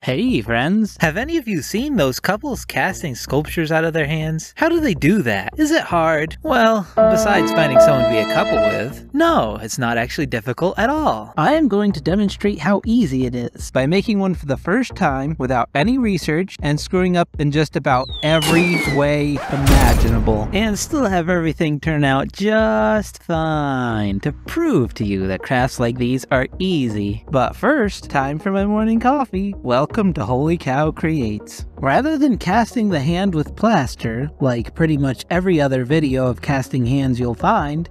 Hey friends, have any of you seen those couples casting sculptures out of their hands? How do they do that? Is it hard? Well, besides finding someone to be a couple with, no, it's not actually difficult at all. I am going to demonstrate how easy it is by making one for the first time without any research and screwing up in just about every way imaginable, and still have everything turn out just fine to prove to you that crafts like these are easy. But first, time for my morning coffee. Welcome to Holy Cow Creates. Rather than casting the hand with plaster, like pretty much every other video of casting hands you'll find,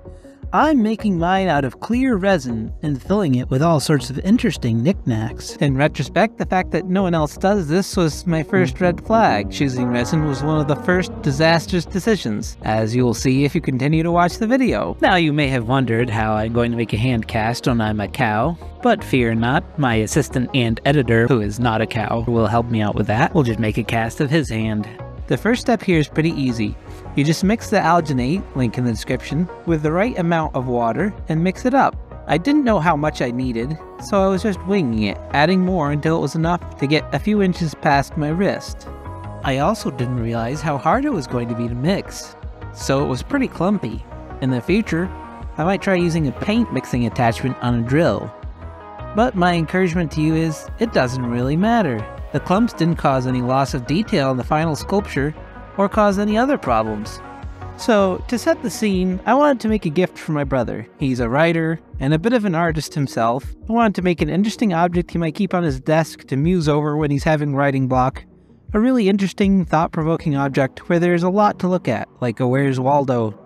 I'm making mine out of clear resin and filling it with all sorts of interesting knickknacks. In retrospect, the fact that no one else does this was my first red flag. Choosing resin was one of the first disastrous decisions, as you will see if you continue to watch the video. Now you may have wondered how I'm going to make a hand cast when I'm a cow, but fear not, my assistant and editor, who is not a cow, will help me out with that. We'll just make a cast of his hand. The first step here is pretty easy. You just mix the alginate, link in the description, with the right amount of water and mix it up. I didn't know how much I needed, so I was just winging it, adding more until it was enough to get a few inches past my wrist. I also didn't realize how hard it was going to be to mix, so it was pretty clumpy. In the future, I might try using a paint mixing attachment on a drill. But my encouragement to you is, it doesn't really matter. The clumps didn't cause any loss of detail in the final sculpture, or cause any other problems. So, to set the scene, I wanted to make a gift for my brother. He's a writer, and a bit of an artist himself. I wanted to make an interesting object he might keep on his desk to muse over when he's having writing block. A really interesting, thought-provoking object where there's a lot to look at, like a Where's Waldo.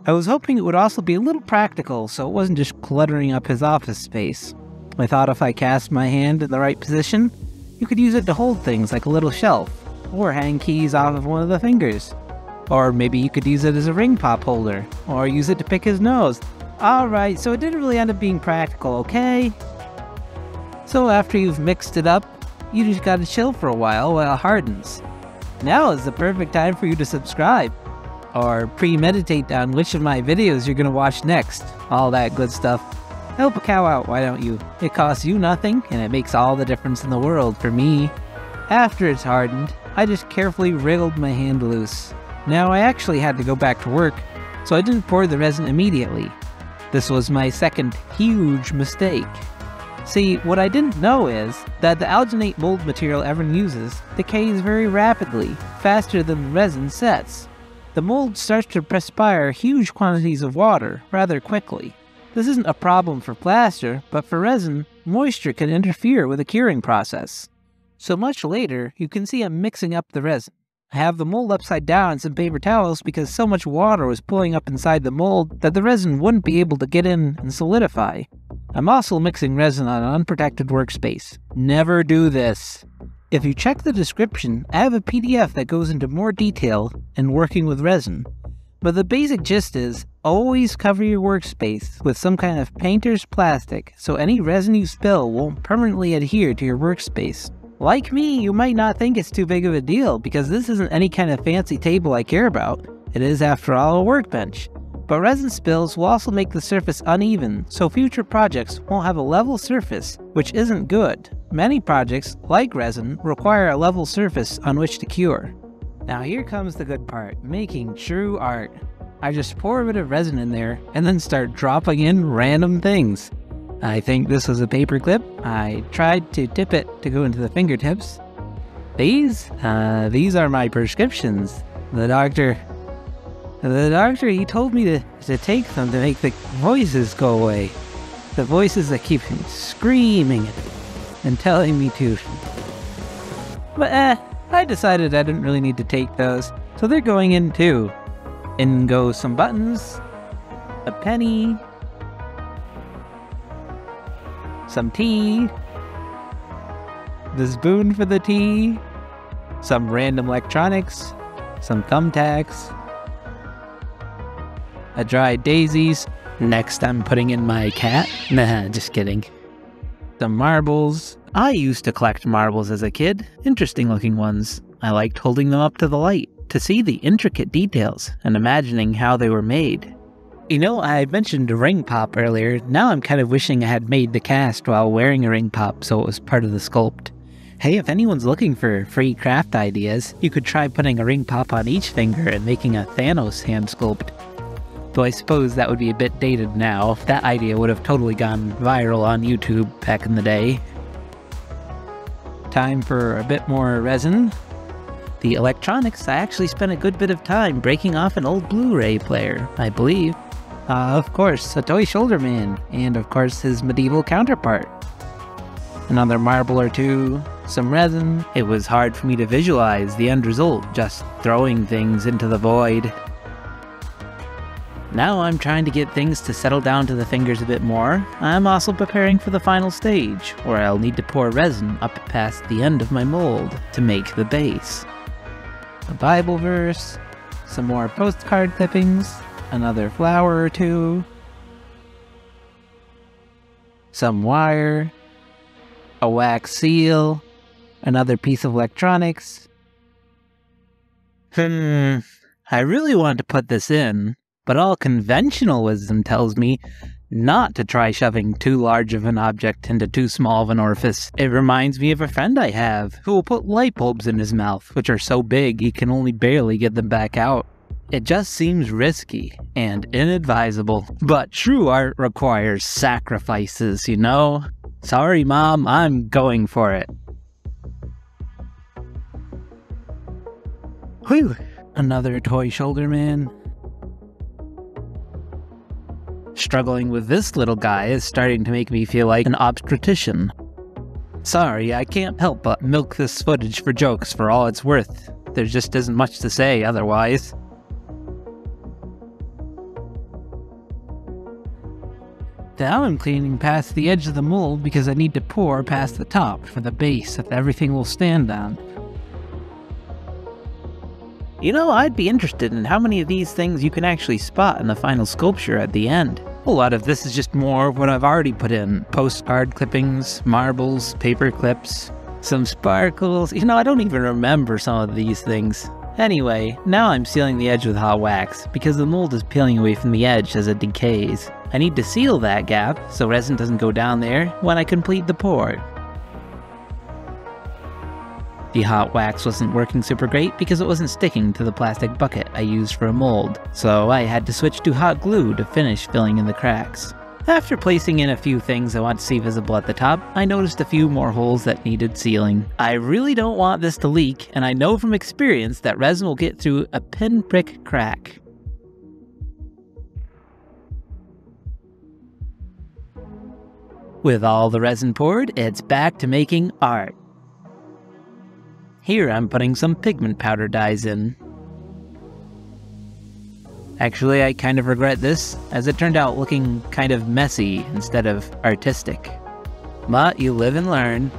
I was hoping it would also be a little practical, so it wasn't just cluttering up his office space. I thought if I cast my hand in the right position, you could use it to hold things like a little shelf, or hang keys off of one of the fingers. Or maybe you could use it as a ring pop holder, or use it to pick his nose. Alright, so it didn't really end up being practical, okay? So after you've mixed it up, you just gotta chill for a while it hardens. Now is the perfect time for you to subscribe, or premeditate on which of my videos you're gonna watch next, all that good stuff. Help a cow out, why don't you? It costs you nothing, and it makes all the difference in the world for me. After it's hardened, I just carefully wriggled my hand loose. Now I actually had to go back to work, so I didn't pour the resin immediately. This was my second huge mistake. See, what I didn't know is that the alginate mold material everyone uses decays very rapidly, faster than the resin sets. The mold starts to perspire huge quantities of water rather quickly. This isn't a problem for plaster, but for resin, moisture can interfere with the curing process. So much later, you can see I'm mixing up the resin. I have the mold upside down in some paper towels because so much water was pulling up inside the mold that the resin wouldn't be able to get in and solidify. I'm also mixing resin on an unprotected workspace. Never do this. If you check the description, I have a PDF that goes into more detail in working with resin. But the basic gist is, always cover your workspace with some kind of painter's plastic so any resin you spill won't permanently adhere to your workspace. Like me, you might not think it's too big of a deal because this isn't any kind of fancy table I care about. It is, after all, a workbench. But resin spills will also make the surface uneven, so future projects won't have a level surface, which isn't good. Many projects, like resin, require a level surface on which to cure. Now here comes the good part, making true art. I just pour a bit of resin in there, and then start dropping in random things. I think this was a paper clip. I tried to tip it to go into the fingertips. These are my prescriptions. The doctor, he told me to take them to make the voices go away. The voices that keep screaming and telling me to. But I decided I didn't really need to take those, so they're going in too. In go some buttons, a penny, some tea, the spoon for the tea, some random electronics, some thumbtacks, a dried daisies. Next I'm putting in my cat. Nah, just kidding. Some marbles. I used to collect marbles as a kid, interesting looking ones. I liked holding them up to the light to see the intricate details and imagining how they were made. You know, I mentioned a ring pop earlier. Now I'm kind of wishing I had made the cast while wearing a ring pop so it was part of the sculpt. Hey, if anyone's looking for free craft ideas, you could try putting a ring pop on each finger and making a Thanos hand sculpt. Though I suppose that would be a bit dated now. That idea would have totally gone viral on YouTube back in the day. Time for a bit more resin. The electronics, I actually spent a good bit of time breaking off an old Blu-ray player, I believe. Of course, a toy shoulder man, and of course his medieval counterpart. Another marble or two, some resin. It was hard for me to visualize the end result, just throwing things into the void. Now I'm trying to get things to settle down to the fingers a bit more. I'm also preparing for the final stage, where I'll need to pour resin up past the end of my mold to make the base. A Bible verse, some more postcard clippings, another flower or two, some wire, a wax seal, another piece of electronics. I really want to put this in, but all conventional wisdom tells me not to try shoving too large of an object into too small of an orifice. It reminds me of a friend I have who will put light bulbs in his mouth, which are so big he can only barely get them back out. It just seems risky and inadvisable. But true art requires sacrifices, you know? Sorry, Mom, I'm going for it. Whew, another toy shoulder man. Struggling with this little guy is starting to make me feel like an obstetrician. Sorry, I can't help but milk this footage for jokes for all it's worth. There just isn't much to say otherwise. Now I'm cleaning past the edge of the mold because I need to pour past the top for the base that everything will stand on. You know, I'd be interested in how many of these things you can actually spot in the final sculpture at the end. A lot of this is just more of what I've already put in. Postcard clippings, marbles, paper clips, some sparkles. You know, I don't even remember some of these things. Anyway, now I'm sealing the edge with hot wax, because the mold is peeling away from the edge as it decays. I need to seal that gap, so resin doesn't go down there when I complete the pour. The hot wax wasn't working super great because it wasn't sticking to the plastic bucket I used for a mold, so I had to switch to hot glue to finish filling in the cracks. After placing in a few things I want to see visible at the top, I noticed a few more holes that needed sealing. I really don't want this to leak, and I know from experience that resin will get through a pinprick crack. With all the resin poured, it's back to making art. Here I'm putting some pigment powder dyes in. Actually, I kind of regret this, as it turned out looking kind of messy instead of artistic. But you live and learn.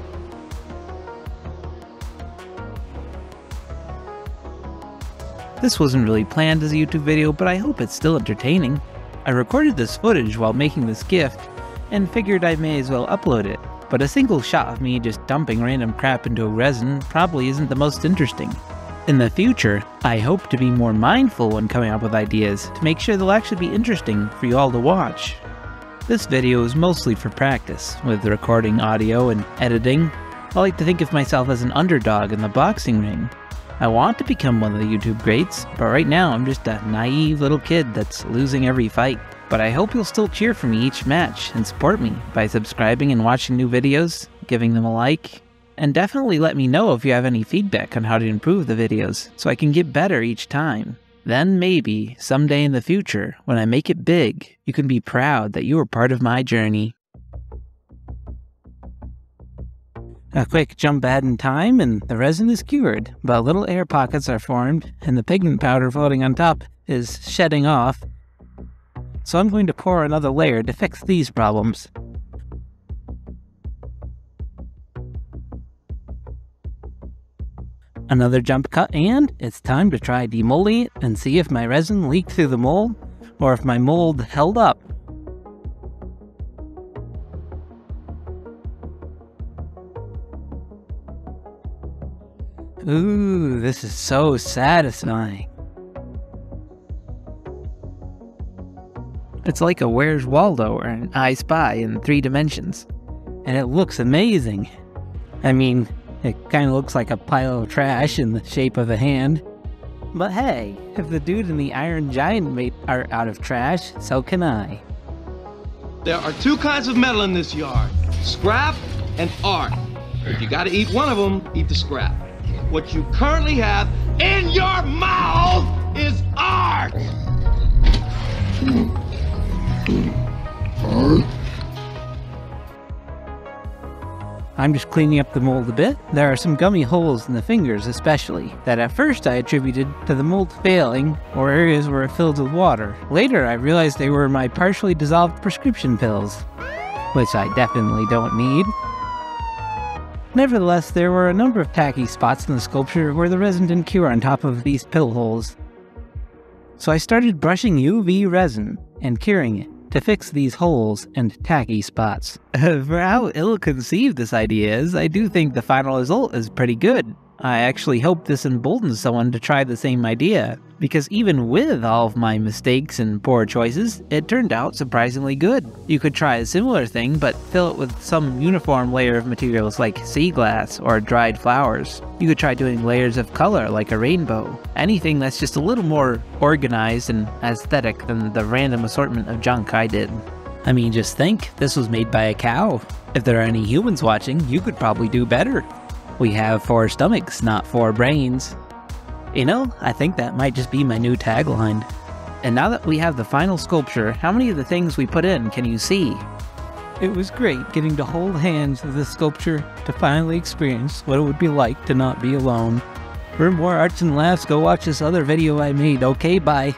This wasn't really planned as a YouTube video, but I hope it's still entertaining. I recorded this footage while making this gift, and figured I may as well upload it. But a single shot of me just dumping random crap into a resin probably isn't the most interesting. In the future, I hope to be more mindful when coming up with ideas to make sure they'll actually be interesting for you all to watch. This video is mostly for practice, with recording audio and editing. I like to think of myself as an underdog in the boxing ring. I want to become one of the YouTube greats, but right now I'm just a naive little kid that's losing every fight. But I hope you'll still cheer for me each match and support me by subscribing and watching new videos, giving them a like, and definitely let me know if you have any feedback on how to improve the videos so I can get better each time. Then maybe, someday in the future, when I make it big, you can be proud that you were part of my journey. A quick jump ahead in time and the resin is cured, but little air pockets are formed and the pigment powder floating on top is shedding off. So I'm going to pour another layer to fix these problems. Another jump cut, and it's time to try demolding it and see if my resin leaked through the mold or if my mold held up. Ooh, this is so satisfying. It's like a Where's Waldo or an I Spy in 3 dimensions. And it looks amazing. I mean, It kind of looks like a pile of trash in the shape of a hand. But hey, if the dude and the Iron Giant made art out of trash, so can I. There are two kinds of metal in this yard, scrap and art. If you gotta eat one of them, eat the scrap. What you currently have in your mouth is art! I'm just cleaning up the mold a bit. There are some gummy holes in the fingers especially, that at first I attributed to the mold failing, or areas where it filled with water. Later I realized they were my partially dissolved prescription pills, which I definitely don't need. Nevertheless, there were a number of tacky spots in the sculpture where the resin didn't cure on top of these pill holes. So I started brushing UV resin and curing it to fix these holes and tacky spots. For how ill-conceived this idea is, I do think the final result is pretty good. I actually hope this emboldens someone to try the same idea, because even with all of my mistakes and poor choices, it turned out surprisingly good. You could try a similar thing, but fill it with some uniform layer of materials like sea glass or dried flowers. You could try doing layers of color like a rainbow. Anything that's just a little more organized and aesthetic than the random assortment of junk I did. I mean, just think, this was made by a cow. If there are any humans watching, you could probably do better. We have 4 stomachs, not 4 brains. You know, I think that might just be my new tagline. And now that we have the final sculpture, how many of the things we put in can you see? It was great getting to hold hands with this sculpture to finally experience what it would be like to not be alone. For more arts and laughs, go watch this other video I made. Okay, bye.